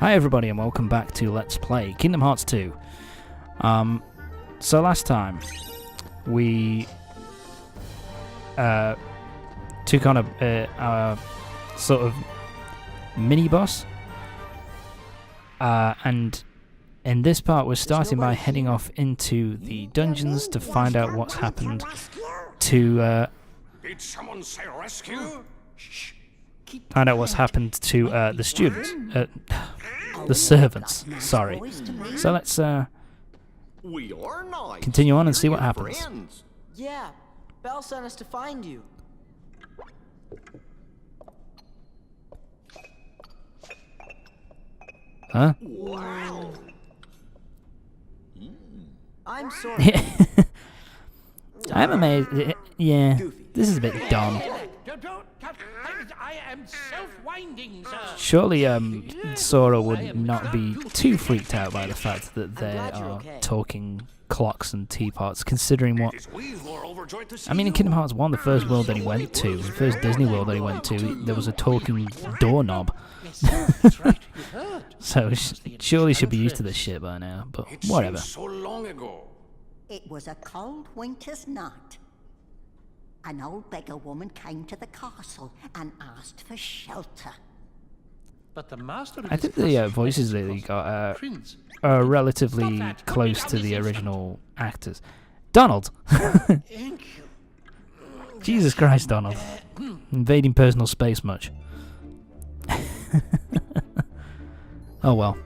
Hi everybody and welcome back to Let's Play Kingdom Hearts 2. So last time we took on our sort of mini boss, and in this part we're starting by heading off into the dungeons to find out what's happened to Did someone say rescue? find out what's happened to the students, the servants. Sorry. So let's We are not. continue on and see what happens. Friends. Yeah, Belle sent us to find you. Huh? Wow. I'm sorry. I'm amazed. Yeah, this is a bit dumb. I am self-winding, sir. Surely, Sora would not be too freaked out by the fact that there glad you're are okay. talking clocks and teapots, considering what... It is we who are overjoyed to see I mean, in you. Kingdom Hearts 1, the first world that he went to, the first Disney world that he went to, there was a talking doorknob. That's right. You heard. So, surely should be used to this shit by now, but It whatever. seems so long ago. It was a cold winter's night. An old beggar woman came to the castle and asked for shelter. But the master of I this think the castle voices that was he got Prince. are relatively close to the original actors. Donald! Jesus Christ, Donald. Invading personal space much. Oh well.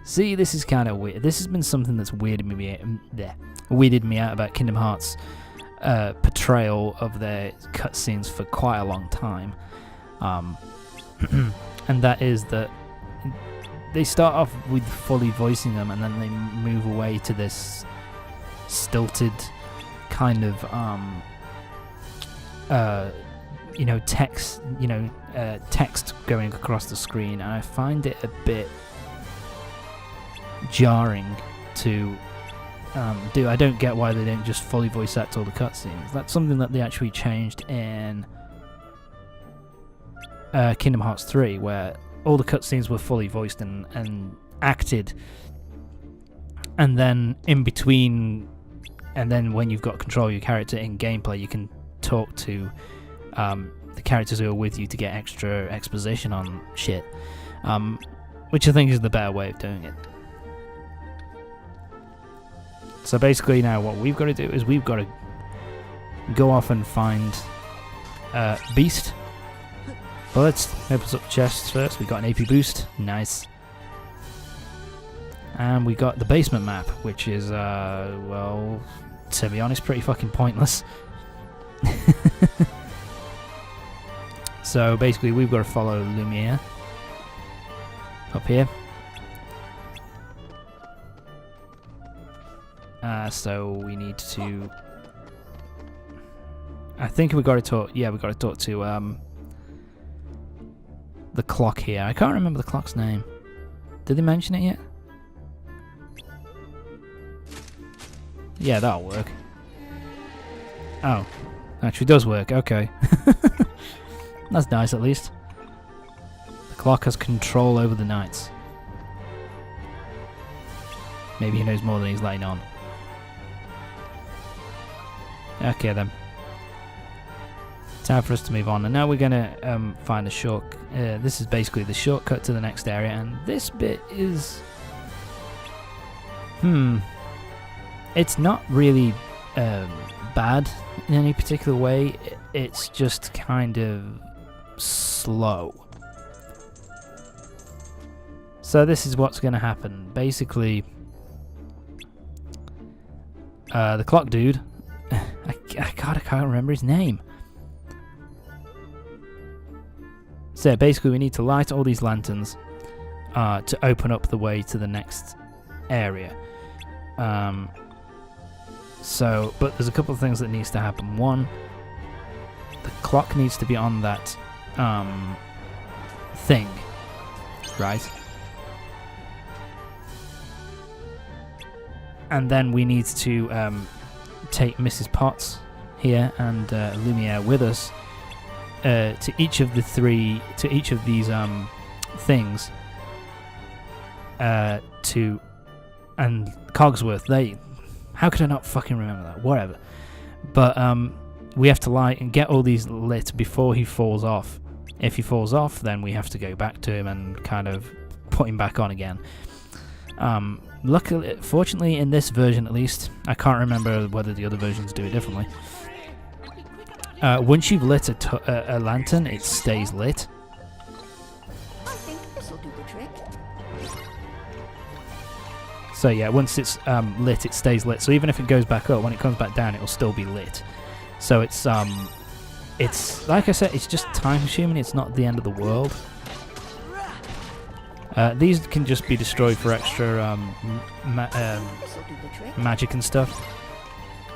See, this is kind of weird. This has been something that's weirded me out about Kingdom Hearts' portrayal of their cutscenes for quite a long time. And that is that they start off with fully voicing them, and then they move away to this stilted kind of text going across the screen, and I find it a bit jarring to do. I don't get why they don't just fully voice act all the cutscenes. That's something that they actually changed in Kingdom Hearts 3, where all the cutscenes were fully voiced and acted, and then in between, and then when you've got control of your character in gameplay, you can talk to the characters who are with you to get extra exposition on shit, which I think is the better way of doing it. So basically now what we've got to do is we've got to go off and find Beast. Well, let's open up the chests first. We got an AP boost, nice. And we got the basement map, which is, well, to be honest, pretty fucking pointless. So basically we've got to follow Lumiere up here. So we need to... I think we got to talk... Yeah, we got to talk to the clock here. I can't remember the clock's name. Did they mention it yet? Yeah, that'll work. Oh, actually does work. Okay. That's nice, at least. The clock has control over the nights. Maybe he knows more than he's letting on. Okay then. Time for us to move on, and now we're gonna find a short. This is basically the shortcut to the next area, and this bit is, it's not really bad in any particular way. It's just kind of slow. So this is what's gonna happen. Basically, the clock dude. I can't remember his name. So basically we need to light all these lanterns to open up the way to the next area. But there's a couple of things that needs to happen. One, the clock needs to be on that thing, right? And then we need to take Mrs. Potts here and Lumiere with us to each of these things to and Cogsworth. How could I not fucking remember that? Whatever. But we have to light and get all these lit before he falls off. If he falls off, then we have to go back to him and kind of put him back on again. Luckily, fortunately, in this version at least, I can't remember whether the other versions do it differently. Once you've lit a lantern, it stays lit. I think this'll do the trick. So yeah, once it's lit, it stays lit. So even if it goes back up, when it comes back down, it will still be lit. So it's like I said, it's just time consuming. It's not the end of the world. These can just be destroyed for extra This'll do the trick. magic and stuff.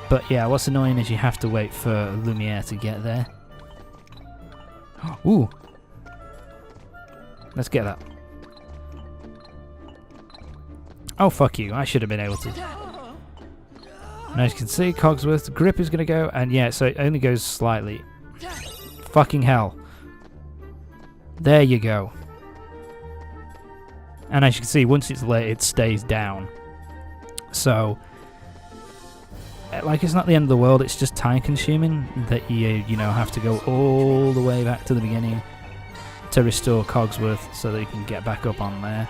But yeah, what's annoying is you have to wait for Lumiere to get there. Ooh. Let's get that. Oh, fuck you. I should have been able to. Now, as you can see, Cogsworth's grip is going to go, and yeah, so it only goes slightly. Fucking hell. There you go. And as you can see, once it's lit, it stays down. So, like, it's not the end of the world, it's just time consuming that you know, have to go all the way back to the beginning to restore Cogsworth so that you can get back up on there.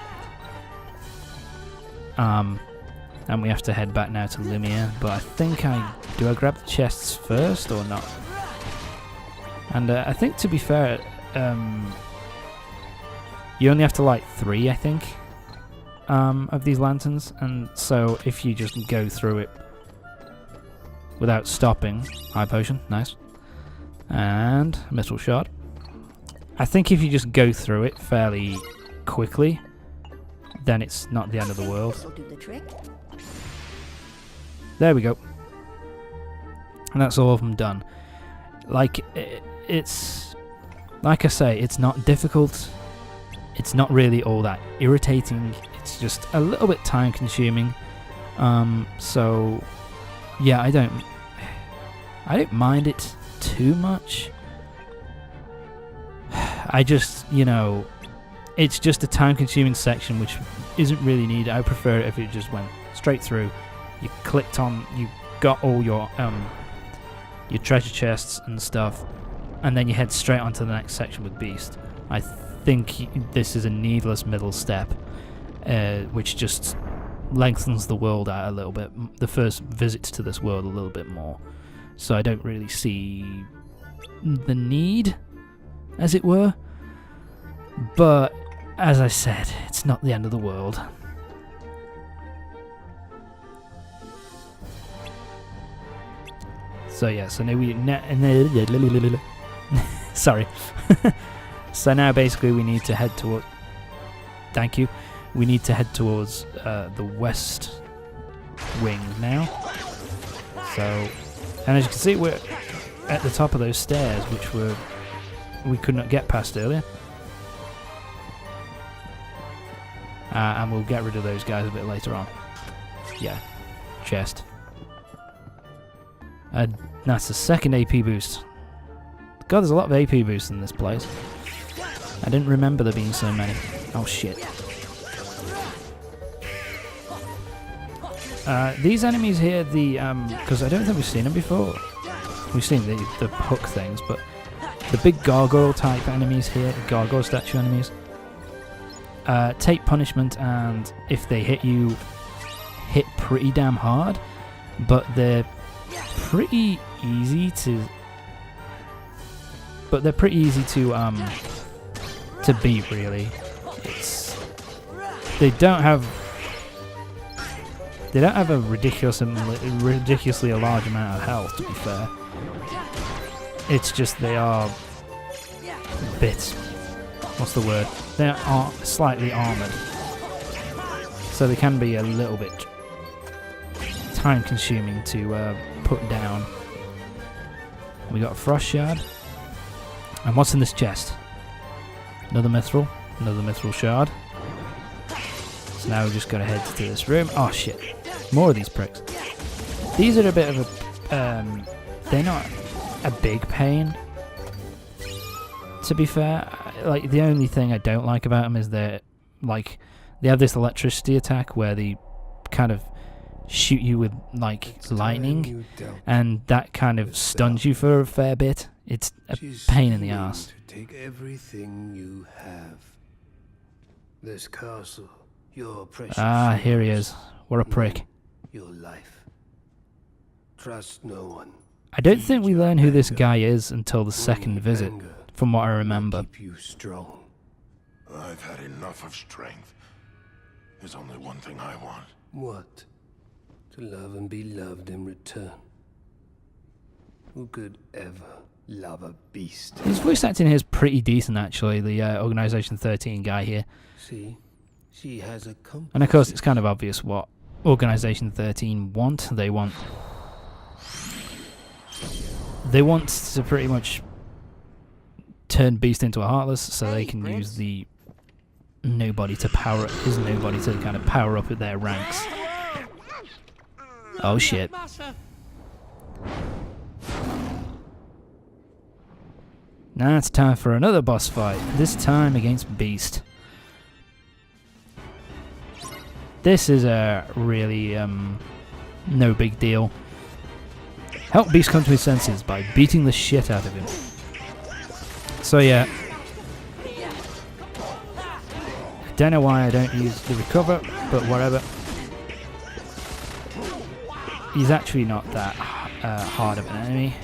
And we have to head back now to Lumiere, but I think do I grab the chests first or not? And I think, to be fair, you only have to light 3, I think, of these lanterns, and so if you just go through it without stopping, high potion, nice, and mithril shard. I think if you just go through it fairly quickly, then it's not the end of the world. This'll do the trick. There we go. And that's all of them done. Like, it's... Like I say, it's not difficult. It's not really all that irritating. It's just a little bit time consuming. So, yeah, I don't mind it too much. I just, you know, it's just a time consuming section which isn't really needed. I prefer it if it just went straight through. You clicked on, you got all your treasure chests and stuff, and then you head straight onto the next section with Beast. I think this is a needless middle step, which just lengthens the world out a little bit, the first visit to this world a little bit more. So I don't really see the need, as it were. But, as I said, it's not the end of the world. So yeah, so now we... Sorry. So now basically we need to head toward... Thank you. We need to head towards the west wing now. So... And as you can see, we're at the top of those stairs, which we could not get past earlier. And we'll get rid of those guys a bit later on. Yeah. Chest. And that's the second AP boost. God, there's a lot of AP boosts in this place. I didn't remember there being so many. Oh shit. These enemies here, because I don't think we've seen them before. We've seen the hook things, but the big gargoyle type enemies here, the gargoyle statue enemies, take punishment, and if they hit you, hit pretty damn hard, but they're pretty easy to beat, really. They don't have a ridiculously a large amount of health, to be fair. It's just they are a bit, what's the word? They are slightly armoured, so they can be a little bit time consuming to put down. We got a frost shard. And what's in this chest? Another mithril shard. So now we're just going to head to this room. Oh shit. More of these pricks. These are a bit of a... they're not a big pain. to be fair. Like, the only thing I don't like about them is that, like, they have this electricity attack where they kind of shoot you with, like, lightning, and that kind of stuns you for a fair bit. It's a pain in the ass. To take everything you have. This castle, your precious. Ah, here he is. What a prick. Your life. Trust no one. I don't think we learn who this guy is until the second visit, from what I remember. Keep you strong. I've had enough of strength. There's only one thing I want. What? To love and be loved in return. Who could ever love a beast? His voice acting here is pretty decent, actually, the Organization 13 guy here. See, she has a compass. And of course, it's kind of obvious what Organization 13 want. They want to pretty much turn Beast into a Heartless, so they can use the nobody to power his nobody to kind of power up at their ranks. Oh shit. Now it's time for another boss fight, this time against Beast. This is a really no big deal. Help Beast come to his senses by beating the shit out of him. So yeah, I don't know why I don't use the recover, but whatever. He's actually not that hard of an enemy.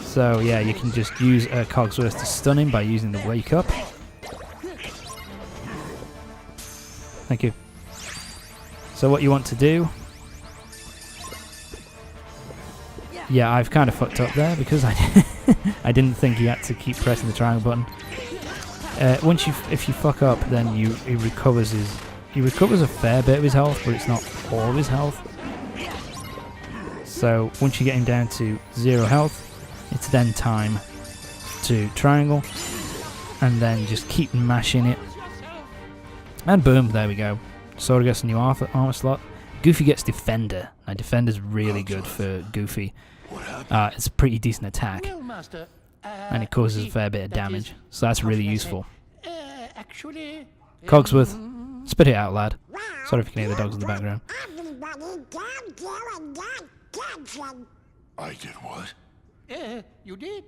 So yeah, you can just use Cogsworth to stun him by using the Wake Up. Thank you. So what you want to do... Yeah, I've kind of fucked up there because I didn't think you had to keep pressing the triangle button. If you fuck up, then he recovers a fair bit of his health, but it's not all of his health. So once you get him down to 0 health, it's then time to triangle, and then just keep mashing it. And boom, there we go. Sora gets a new armor slot. Goofy gets Defender. Now Defender's really good for Goofy. It's a pretty decent attack, Well, Master, and it causes a fair bit of damage, so that's really useful. Actually, Cogsworth, spit it out, lad. Sorry if you can hear the dogs in the background. I did what? you did.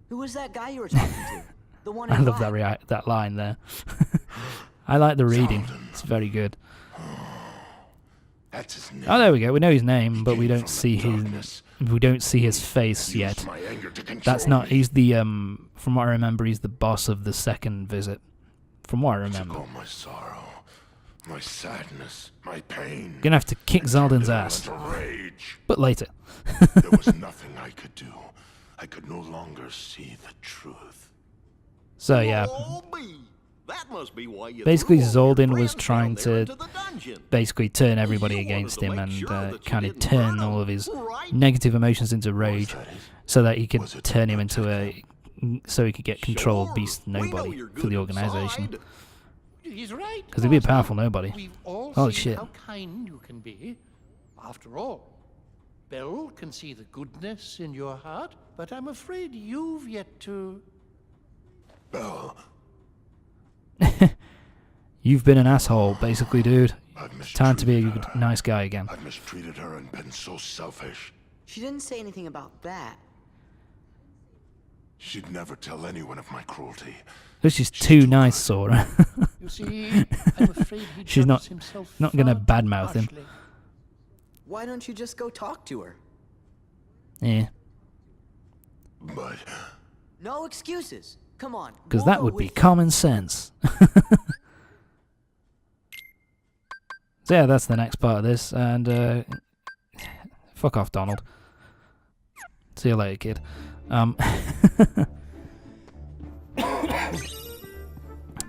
Who was that guy you were talking to? The one I in love black? that line there. I like the reading. It's very good. That's his name. Oh, there we go. We know his name, but we Came don't from see the his darkness. face Used yet. my anger to That's control not. me. He's the from what I remember, he's the boss of the second visit. From what I Took remember. all my sorrow, my sadness, my pain. Gonna have to kick Zaldin's Turned it all ass, into rage. but later. There was nothing I could do. I could no longer see the truth. So yeah, Oh, me. That must be why you basically threw all your Zoldin was friends trying down there to into the dungeon. basically turn everybody You wanted against to him make and sure that you kind of didn't turn run all of him, his right? negative emotions into rage, that it? so that he could Was it turn to him into so he could get control of Beast Sure, we know Nobody you're for good the organization. inside. He's right. Because he'd be a Master. powerful nobody. We've all Holy seen shit. how kind you can be. After all, Belle can see the goodness in your heart, but I'm afraid you've yet to. Belle, You've been an asshole, basically, dude. I've Time to be a mistreated good, her. nice guy again. I've mistreated her and been so selfish. She didn't say anything about that. She'd never tell anyone of my cruelty. This is too nice, Sora. You see, I'm afraid he She's not- judges himself not gonna far too badmouth him. harshly. Why don't you just go talk to her? Yeah, But No excuses. Come on. because go that over would be with it. common sense. So yeah, that's the next part of this, and fuck off, Donald. See you later, kid.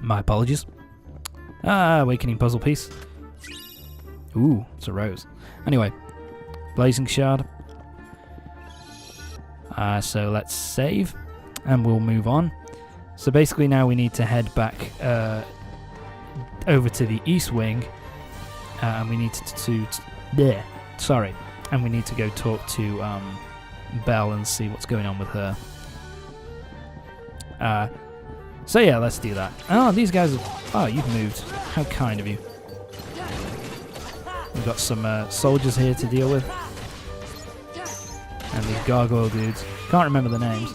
My apologies. Awakening puzzle piece. Ooh, it's a rose. Anyway, Blazing Shard. So let's save, and we'll move on. So basically now we need to head back over to the East Wing, and we need and we need to go talk to Belle and see what's going on with her. So yeah, let's do that. Oh, these guys have... Oh, you've moved. How kind of you. We've got some soldiers here to deal with. And these gargoyle dudes. Can't remember the names.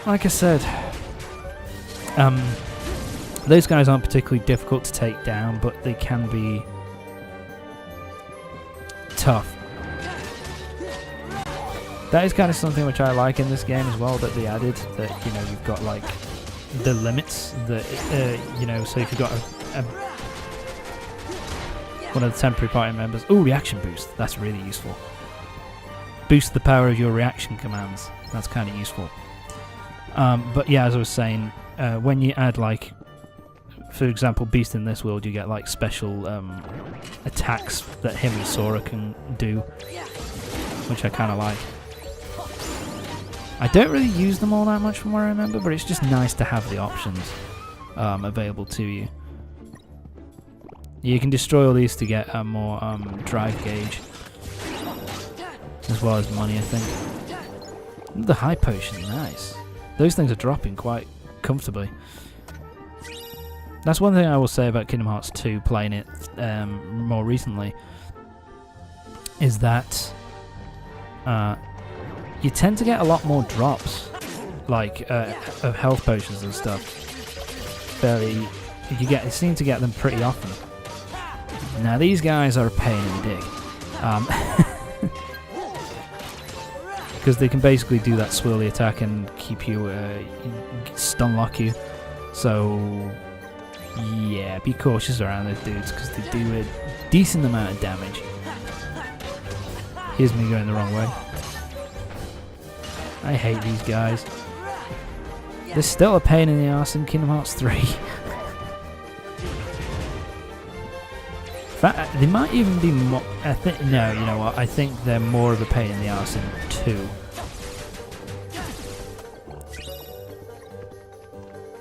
Like I said, those guys aren't particularly difficult to take down, but they can be tough. That is kind of something which I like in this game as well, that they added, that, you know, you've got like the limits that, you know, so if you've got one of the temporary party members, reaction boost, that's really useful. Boost the power of your reaction commands, that's kind of useful. But yeah, as I was saying, when you add like, for example, Beast in this world, you get like special attacks that him and Sora can do, which I kind of like. I don't really use them all that much from what I remember, but it's just nice to have the options available to you. You can destroy all these to get a more drive gauge, as well as money, I think. The high potion, nice. Those things are dropping quite comfortably. That's one thing I will say about Kingdom Hearts 2, playing it more recently, is that you tend to get a lot more drops, like of health potions and stuff. You seem to get them pretty often. Now these guys are a pain in the dick, because they can basically do that swirly attack and keep you stun lock you. So yeah, be cautious around those dudes because they do a decent amount of damage. Here's me going the wrong way. I hate these guys. They're still a pain in the arse in Kingdom Hearts 3. In fact, they might even be more... No, you know what? I think they're more of a pain in the arse in 2.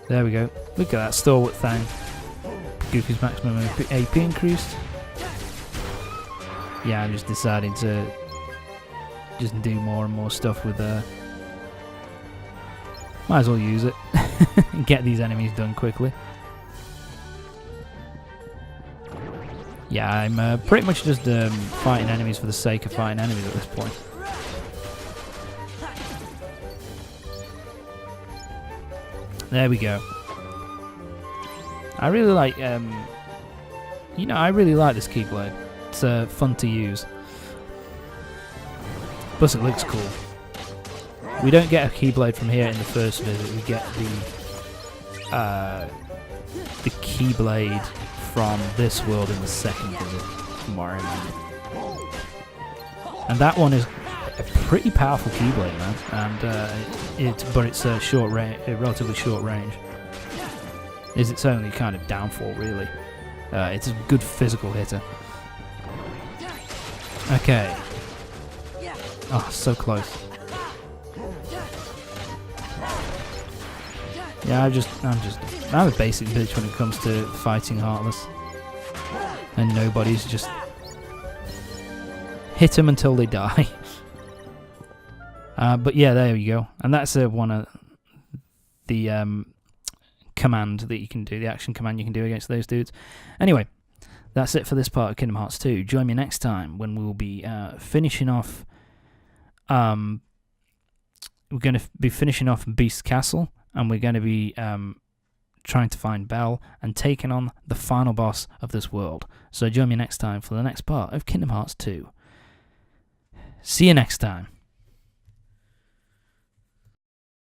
There we go. Look at that stalwart thing. Goofy's maximum AP increased. Yeah, I'm just deciding to just do more and more stuff with might as well use it and get these enemies done quickly. Yeah, I'm pretty much just fighting enemies for the sake of fighting enemies at this point. There we go. I really like, you know, I really like this Keyblade. It's fun to use. Plus it looks cool. We don't get a Keyblade from here in the first visit, we get the Keyblade from this world in the second visit, from what I remember. And that one is a pretty powerful Keyblade, man, and but it's a relatively short range. Is its only kind of downfall, really. It's a good physical hitter. Okay. Oh, so close. Yeah, I'm a basic bitch when it comes to fighting Heartless. And nobody's just hit them until they die. But yeah, there we go. And that's one of the command that you can do, the action command you can do against those dudes. Anyway, that's it for this part of Kingdom Hearts 2. Join me next time when we'll be finishing off... we're going to be finishing off Beast Castle, and we're going to be trying to find Belle and taking on the final boss of this world. So join me next time for the next part of Kingdom Hearts 2. See you next time.